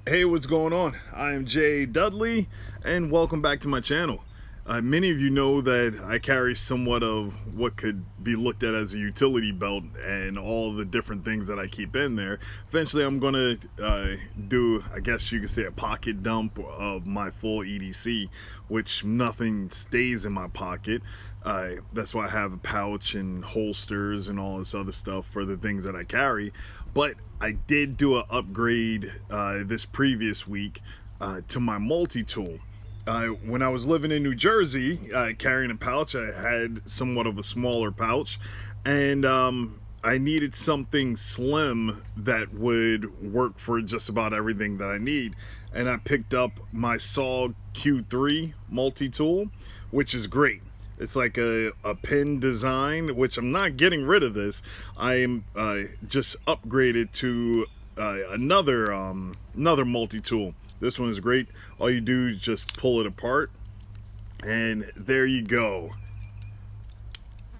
Hey, what's going on? I am Dudley, and welcome back to my channel. Many of you know that I carry somewhat of what could be looked at as a utility belt and all the different things that I keep in there. Eventually, I'm going to do, I guess you could say, a pocket dump of my full EDC, which nothing stays in my pocket. That's why I have a pouch and holsters and all this other stuff for the things that I carry. But I did do an upgrade this previous week to my multi-tool. When I was living in New Jersey, carrying a pouch, I had somewhat of a smaller pouch, and I needed something slim that would work for just about everything that I need. And I picked up my SOG Q3 multi-tool, which is great. It's like a pin design, which I'm not getting rid of this. I am just upgraded to another multi-tool. This one is great. All you do is just pull it apart, and there you go.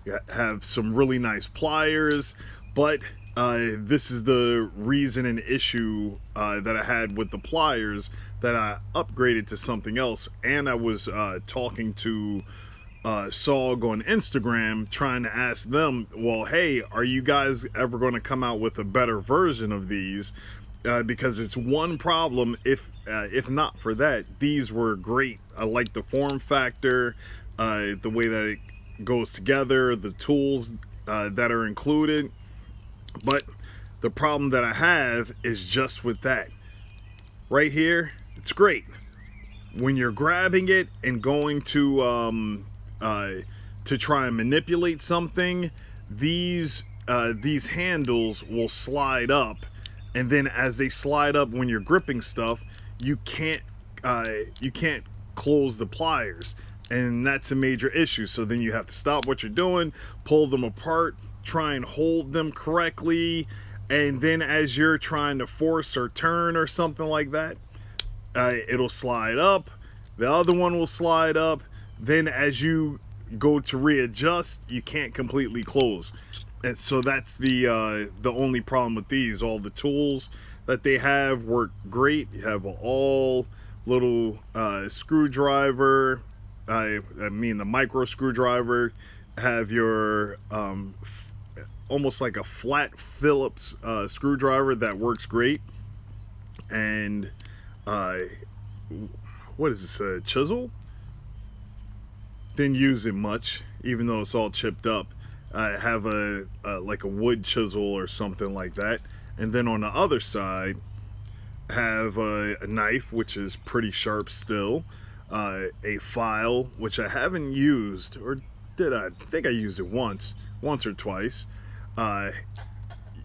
You have some really nice pliers, but this is the reason and issue that I had with the pliers that I upgraded to something else. And I was talking to SOG on Instagram, trying to ask them, well, hey, are you guys ever going to come out with a better version of these? Because it's one problem. If not for that, these were great. I like the form factor, the way that it goes together, the tools that are included. But the problem that I have is just with that. Right here, it's great. When you're grabbing it and going to try and manipulate something, these handles will slide up, and then as they slide up when you're gripping stuff, you can't close the pliers, and that's a major issue. So then you have to stop what you're doing, pull them apart, try and hold them correctly, and then as you're trying to force or turn or something like that, it'll slide up, the other one will slide up, then as you go to readjust, you can't completely close. And so that's the only problem with these. All the tools that they have work great. You have all little screwdriver, I mean the micro screwdriver, have your almost like a flat Phillips screwdriver that works great. And what is this, a chisel? Didn't use it much, even though it's all chipped up. I have a like a wood chisel or something like that. And then on the other side, have a knife, which is pretty sharp still. A file, which I haven't used, or did I? I think I used it once or twice.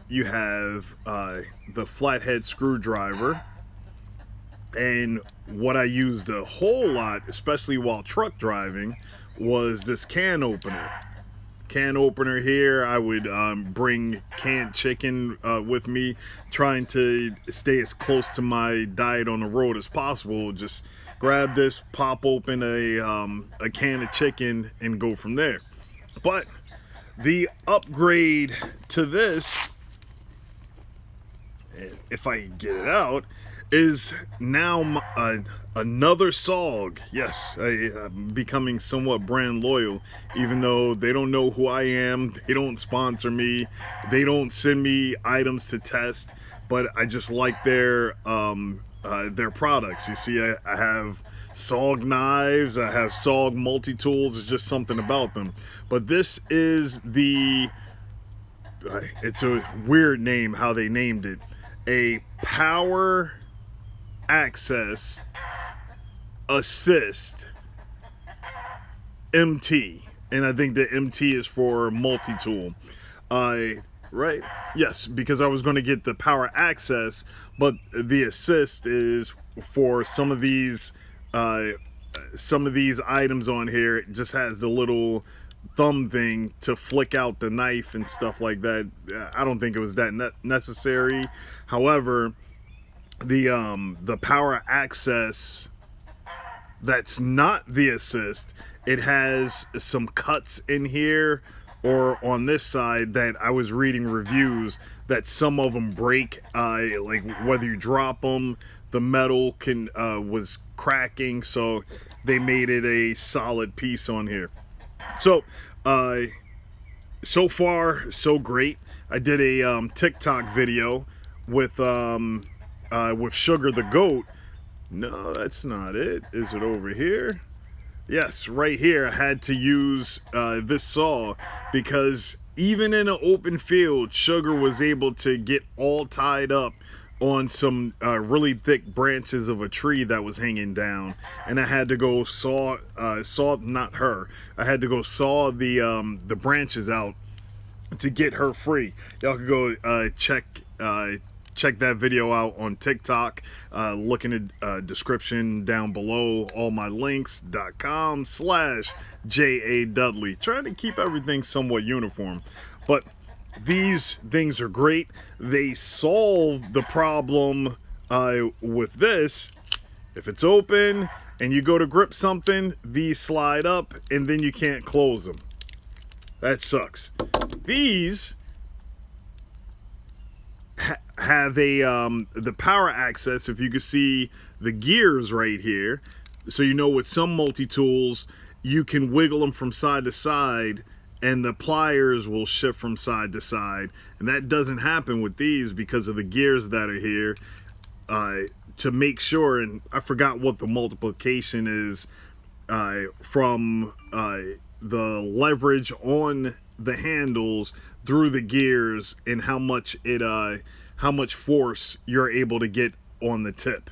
You have the flathead screwdriver. And what I used a whole lot, especially while truck driving, was this can opener. Can opener here. I would bring canned chicken with me, trying to stay as close to my diet on the road as possible. Just grab this, pop open a can of chicken, and go from there. But the upgrade to this, if I can get it out, is now another SOG. Yes, I'm becoming somewhat brand loyal, even though they don't know who I am, they don't sponsor me, they don't send me items to test, but I just like their products. You see, I have SOG knives, I have SOG multi-tools, it's just something about them. But this is it's a weird name how they named it, a PowerAccess Assist MT, and I think the MT is for multi-tool. Right? Yes, because I was going to get the PowerAccess, but the Assist is for some of these items on here. It just has the little thumb thing to flick out the knife and stuff like that. I don't think it was that necessary. However, the PowerAccess that's not the Assist, it has some cuts in here or on this side that I was reading reviews that some of them break, like whether you drop them, the metal was cracking, so they made it a solid piece on here. So so far so great. I did a TikTok video with Sugar the Goat. No, that's not it. Is it over here? Yes, right here. I had to use this saw because even in an open field, Sugar was able to get all tied up on some really thick branches of a tree that was hanging down, and I had to go saw not her. I had to go saw the branches out to get her free. Y'all can go check that video out on TikTok. Look in the description down below. allmylinks.com/JA Dudley. Trying to keep everything somewhat uniform, but these things are great. They solve the problem with this. If it's open and you go to grip something, these slide up and then you can't close them. That sucks. These have the PowerAccess. If you can see the gears right here, so you know with some multi-tools you can wiggle them from side to side and the pliers will shift from side to side, and that doesn't happen with these because of the gears that are here to make sure. And I forgot what the multiplication is from the leverage on the handles through the gears and how much force you're able to get on the tip.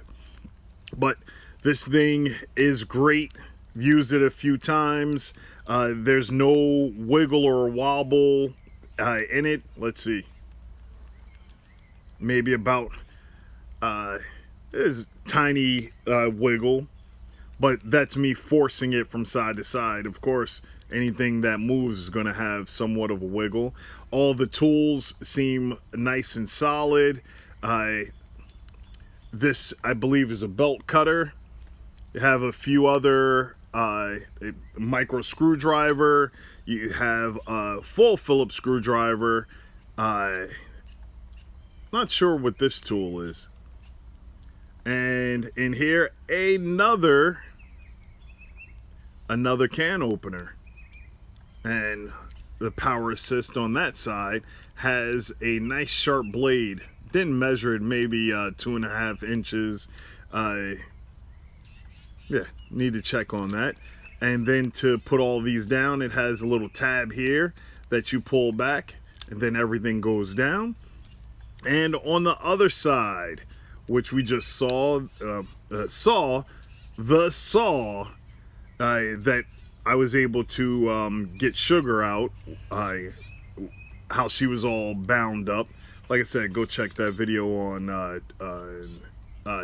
But this thing is great. Used it a few times. There's no wiggle or wobble in it. Let's see. Maybe about there's tiny wiggle, but that's me forcing it from side to side. Of course, anything that moves is going to have somewhat of a wiggle. All the tools seem nice and solid. This, I believe, is a belt cutter. You have a few other a micro screwdriver. You have a full Phillips screwdriver. Not sure what this tool is. And in here, another can opener. And the power assist on that side has a nice sharp blade. Didn't measure it, maybe 2.5 inches. Yeah, need to check on that. And then to put all these down, it has a little tab here that you pull back, and then everything goes down. And on the other side, which we just saw, the saw that I was able to get Sugar out, how she was all bound up. Like I said, go check that video on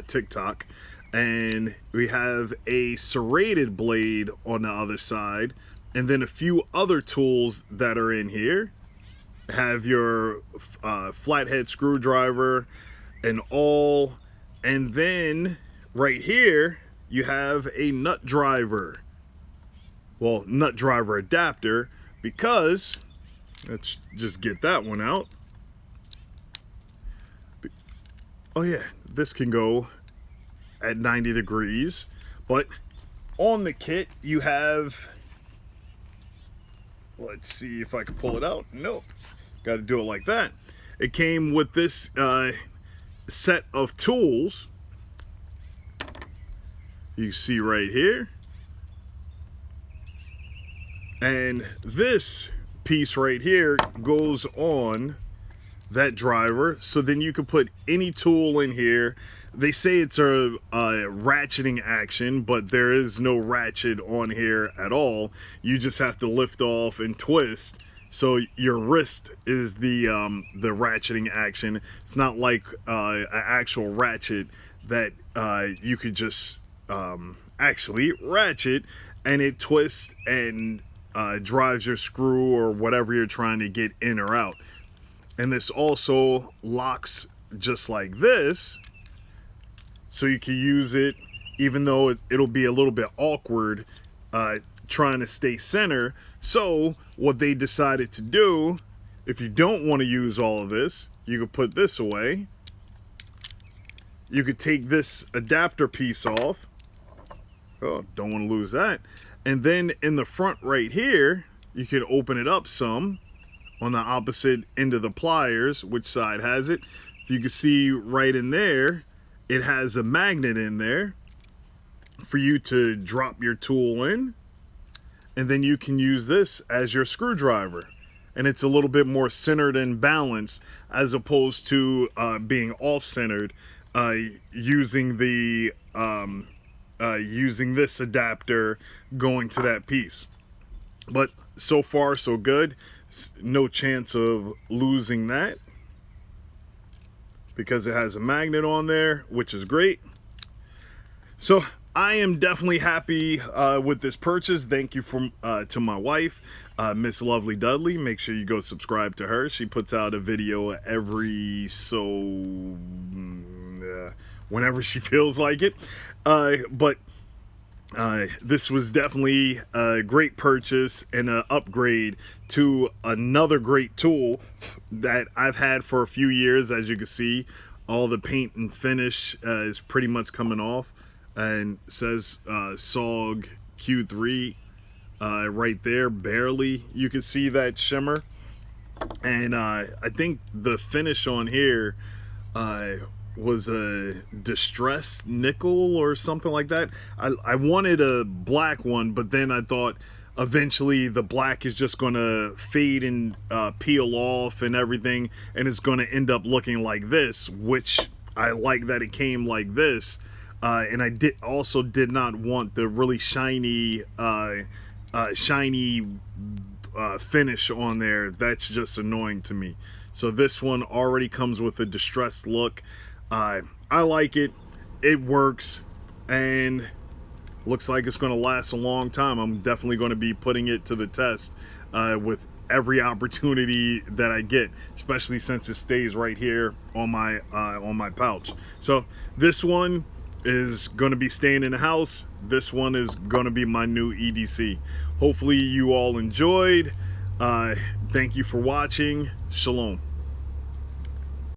TikTok. And we have a serrated blade on the other side, and then a few other tools that are in here. Have your flathead screwdriver and all, and then right here you have a nut driver. Well, nut driver adapter, because let's just get that one out. Oh yeah, this can go at 90 degrees, but on the kit you have, let's see if I can pull it out. Nope, got to do it like that. It came with this set of tools. You see right here, and this piece right here goes on that driver, so then you can put any tool in here. They say it's a ratcheting action, but there is no ratchet on here at all. You just have to lift off and twist. So your wrist is the ratcheting action. It's not like an actual ratchet that you could just actually ratchet, and it twists and drives your screw or whatever you're trying to get in or out. And this also locks just like this. So you can use it, even though it'll be a little bit awkward trying to stay center. So what they decided to do, if you don't want to use all of this, you can put this away. you could take this adapter piece off. Oh, don't want to lose that. And then in the front right here, you can open it up some on the opposite end of the pliers. Which side has it? If you can see right in there, it has a magnet in there for you to drop your tool in. And then you can use this as your screwdriver. And it's a little bit more centered and balanced as opposed to being off-centered using the using this adapter going to that piece. But so far so good. No chance of losing that because it has a magnet on there, which is great. So I am definitely happy with this purchase. Thank you to my wife, Miss Lovely Dudley. Make sure you go subscribe to her. She puts out a video every whenever she feels like it. But this was definitely a great purchase and an upgrade to another great tool that I've had for a few years. As you can see, all the paint and finish is pretty much coming off. And it says SOG Q3 right there, barely you can see that shimmer. And I think the finish on here was a distressed nickel or something like that. I wanted a black one, but then I thought eventually the black is just going to fade and peel off and everything, and it's going to end up looking like this, which I like that it came like this. And I did not want the really shiny finish on there. That's just annoying to me. So this one already comes with a distressed look. I like it. It works, and looks like it's going to last a long time. I'm definitely going to be putting it to the test with every opportunity that I get, especially since it stays right here on my pouch. So this one is going to be staying in the house. This one is going to be my new EDC. Hopefully you all enjoyed. Thank you for watching. Shalom.